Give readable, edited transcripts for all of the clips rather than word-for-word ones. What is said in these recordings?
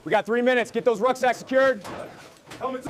We got 3 minutes. Get those rucksacks secured. Helmets.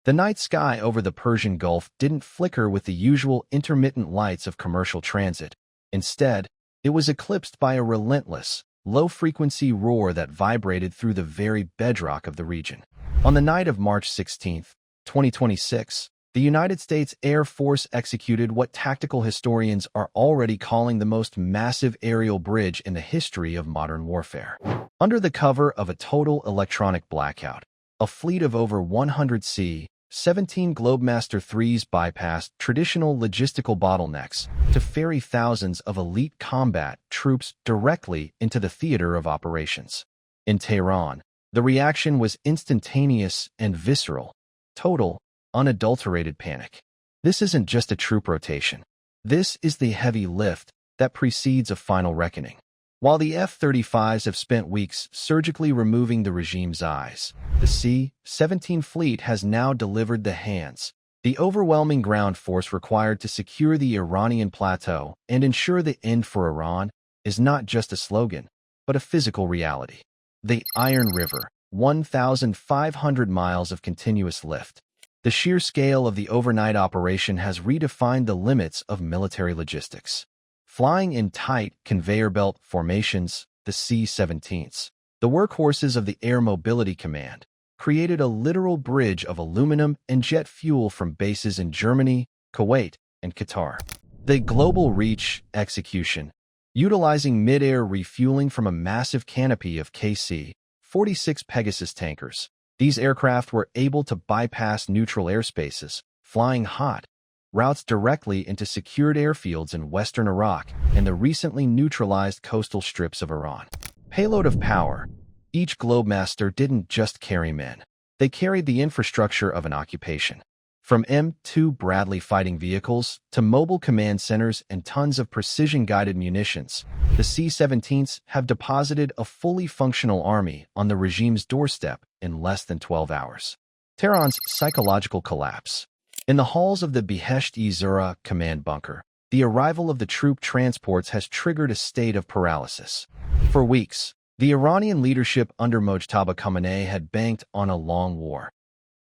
The night sky over the Persian Gulf didn't flicker with the usual intermittent lights of commercial transit. Instead, it was eclipsed by a relentless, low-frequency roar that vibrated through the very bedrock of the region. On the night of March 16, 2026, the United States Air Force executed what tactical historians are already calling the most massive aerial bridge in the history of modern warfare. Under the cover of a total electronic blackout, a fleet of over 100 C-17 Globemaster IIIs bypassed traditional logistical bottlenecks to ferry thousands of elite combat troops directly into the theater of operations. In Tehran, the reaction was instantaneous and visceral, total, unadulterated panic. This isn't just a troop rotation. This is the heavy lift that precedes a final reckoning. While the F-35s have spent weeks surgically removing the regime's eyes, the C-17 fleet has now delivered the hands, the overwhelming ground force required to secure the Iranian plateau and ensure the end for Iran is not just a slogan, but a physical reality. The Iron River, 1,500 miles of continuous lift. The sheer scale of the overnight operation has redefined the limits of military logistics. Flying in tight conveyor belt formations, the C-17s, the workhorses of the Air Mobility Command, created a literal bridge of aluminum and jet fuel from bases in Germany, Kuwait, and Qatar. The global reach execution, utilizing mid-air refueling from a massive canopy of KC-46 Pegasus tankers. These aircraft were able to bypass neutral airspaces, flying hot, routes directly into secured airfields in western Iraq and the recently neutralized coastal strips of Iran. Payload of power. Each Globemaster didn't just carry men. They carried the infrastructure of an occupation. From M2 Bradley fighting vehicles to mobile command centers and tons of precision-guided munitions, the C-17s have deposited a fully functional army on the regime's doorstep in less than 12 hours. Tehran's psychological collapse. In the halls of the Behesht-e command bunker, the arrival of the troop transports has triggered a state of paralysis. For weeks, the Iranian leadership under Mojtaba Khamenei had banked on a long war,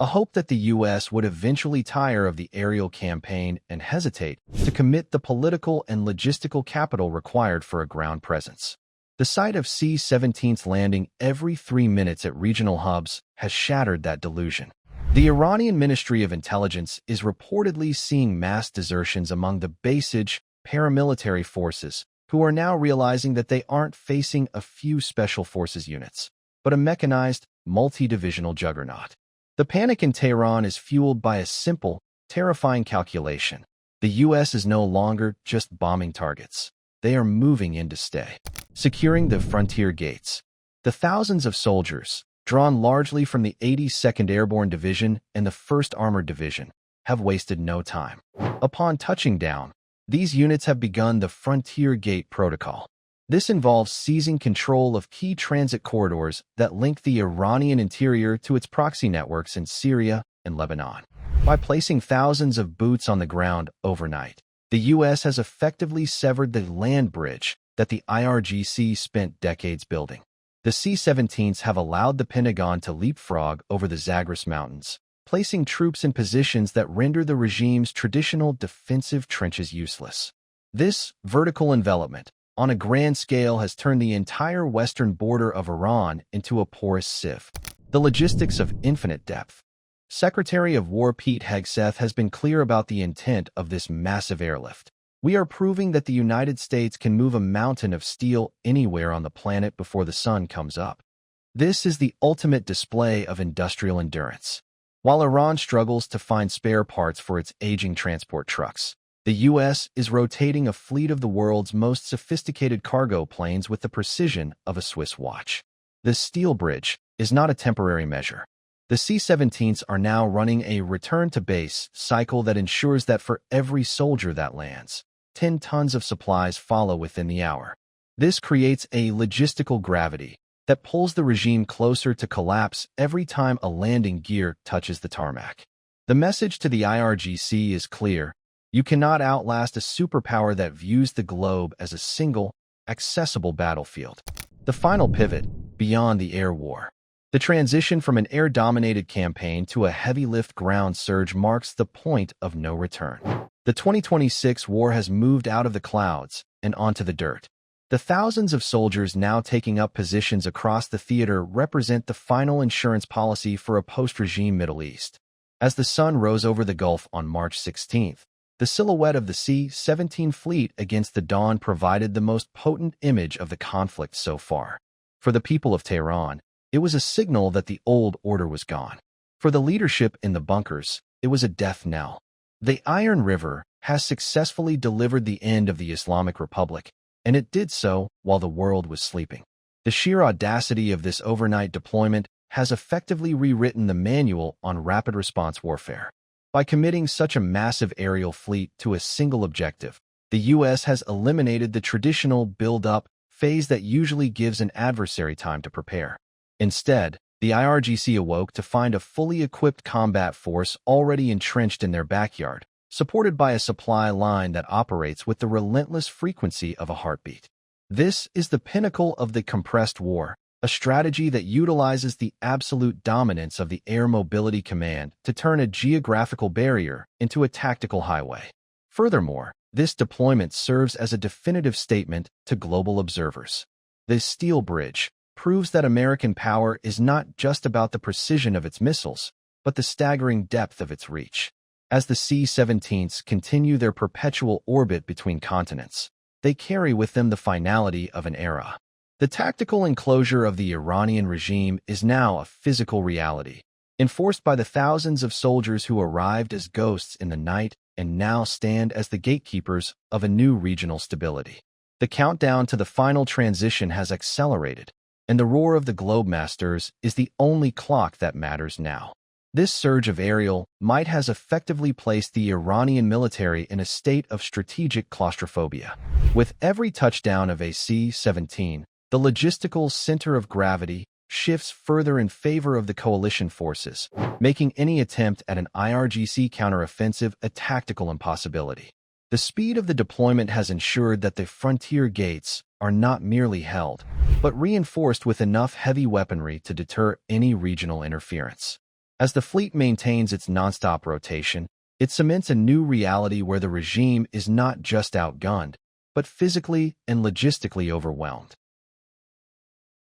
a hope that the U.S. would eventually tire of the aerial campaign and hesitate to commit the political and logistical capital required for a ground presence. The sight of C-17s landing every 3 minutes at regional hubs has shattered that delusion. The Iranian Ministry of Intelligence is reportedly seeing mass desertions among the Basij paramilitary forces, who are now realizing that they aren't facing a few special forces units, but a mechanized, multi-divisional juggernaut. The panic in Tehran is fueled by a simple, terrifying calculation. The U.S. is no longer just bombing targets. They are moving in to stay. Securing the frontier gates. The thousands of soldiers, drawn largely from the 82nd Airborne Division and the 1st Armored Division, have wasted no time. Upon touching down, these units have begun the Frontier Gate Protocol. This involves seizing control of key transit corridors that link the Iranian interior to its proxy networks in Syria and Lebanon. By placing thousands of boots on the ground overnight, the U.S. has effectively severed the land bridge that the IRGC spent decades building. The C-17s have allowed the Pentagon to leapfrog over the Zagros Mountains, placing troops in positions that render the regime's traditional defensive trenches useless. This vertical envelopment, on a grand scale, has turned the entire western border of Iran into a porous sieve. The logistics of infinite depth. Secretary of War Pete Hegseth has been clear about the intent of this massive airlift. We are proving that the United States can move a mountain of steel anywhere on the planet before the sun comes up. This is the ultimate display of industrial endurance. While Iran struggles to find spare parts for its aging transport trucks, the U.S. is rotating a fleet of the world's most sophisticated cargo planes with the precision of a Swiss watch. This steel bridge is not a temporary measure. The C-17s are now running a return-to-base cycle that ensures that for every soldier that lands, 10 tons of supplies follow within the hour. This creates a logistical gravity that pulls the regime closer to collapse every time a landing gear touches the tarmac. The message to the IRGC is clear. You cannot outlast a superpower that views the globe as a single, accessible battlefield. The final pivot, beyond the air war. The transition from an air-dominated campaign to a heavy-lift ground surge marks the point of no return. The 2026 war has moved out of the clouds and onto the dirt. The thousands of soldiers now taking up positions across the theater represent the final insurance policy for a post-regime Middle East. As the sun rose over the Gulf on March 16th, the silhouette of the C-17 fleet against the dawn provided the most potent image of the conflict so far. For the people of Tehran, it was a signal that the old order was gone. For the leadership in the bunkers, it was a death knell. The Iron River has successfully delivered the end of the Islamic Republic, and it did so while the world was sleeping. The sheer audacity of this overnight deployment has effectively rewritten the manual on rapid response warfare. By committing such a massive aerial fleet to a single objective, the U.S. has eliminated the traditional build-up phase that usually gives an adversary time to prepare. Instead, the IRGC awoke to find a fully equipped combat force already entrenched in their backyard, supported by a supply line that operates with the relentless frequency of a heartbeat. This is the pinnacle of the compressed war, a strategy that utilizes the absolute dominance of the Air Mobility Command to turn a geographical barrier into a tactical highway. Furthermore, this deployment serves as a definitive statement to global observers. This steel bridge proves that American power is not just about the precision of its missiles, but the staggering depth of its reach. As the C-17s continue their perpetual orbit between continents, they carry with them the finality of an era. The tactical enclosure of the Iranian regime is now a physical reality, enforced by the thousands of soldiers who arrived as ghosts in the night and now stand as the gatekeepers of a new regional stability. The countdown to the final transition has accelerated, and the roar of the Globemasters is the only clock that matters now. This surge of aerial might has effectively placed the Iranian military in a state of strategic claustrophobia. With every touchdown of a C-17, the logistical center of gravity shifts further in favor of the coalition forces, making any attempt at an IRGC counteroffensive a tactical impossibility. The speed of the deployment has ensured that the frontier gates are not merely held, but reinforced with enough heavy weaponry to deter any regional interference. As the fleet maintains its nonstop rotation, it cements a new reality where the regime is not just outgunned, but physically and logistically overwhelmed.